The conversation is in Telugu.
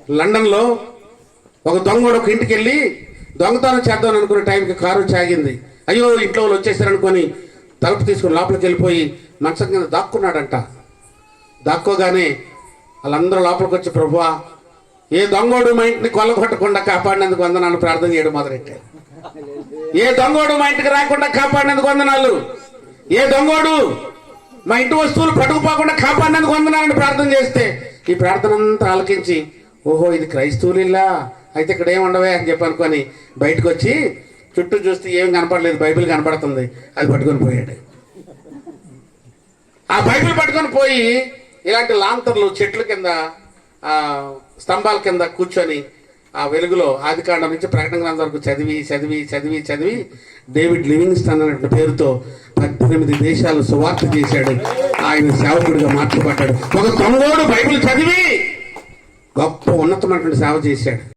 లండన్లో ఒక దొంగోడు ఒక ఇంటికి వెళ్ళి దొంగతనం చేద్దాం అనుకునే టైంకి కారు చాగింది. అయ్యో ఇంట్లో వాళ్ళు వచ్చేసారనుకొని తలుపు తీసుకుని లోపలికి వెళ్ళిపోయి మంచం కింద దాక్కున్నాడంట. దాక్కోగానే వాళ్ళందరూ లోపలికి వచ్చి, ప్రభువా ఏ దొంగోడు మా ఇంటిని కొల్లగొట్టకుండా కాపాడినందుకు వందనాలు ప్రార్థన చేయడం మొదలెట్టారు. ఏ దొంగోడు మా ఇంటికి రాకుండా కాపాడినందుకు వందనాలు, ఏ దొంగోడు మా ఇంటి వస్తువులు పట్టుకుపోకుండా కాపాడినందుకు వందనాలని ప్రార్థన చేస్తే ఈ ప్రార్థన అంతా ఆలకించి, ఓహో ఇది క్రైస్తవులిల్లా, అయితే ఇక్కడ ఏమి ఉండవే అని చెప్పి అనుకొని బయటకు వచ్చి చుట్టూ చూస్తే ఏం కనపడలేదు, బైబిల్ కనపడుతుంది, అది పట్టుకొని పోయాడు. ఆ బైబిల్ పట్టుకొని పోయి ఇలాంటి లాంతర్లు చెట్ల కింద స్తంభాల కింద కూర్చొని ఆ వెలుగులో ఆదికాండం నుంచి ప్రకటన గ్రంథం వరకు చదివి చదివి చదివి చదివి డేవిడ్ లివింగ్స్టన్ అనే పేరుతో 18 దేశాలు సువార్త చేశాడు. ఆయన సేవకుడిగా మార్చబడ్డాడు. ఒక దొంగోడు బైబిల్ చదివి గొప్ప ఉన్నతమైనటువంటి సేవ చేశాడు.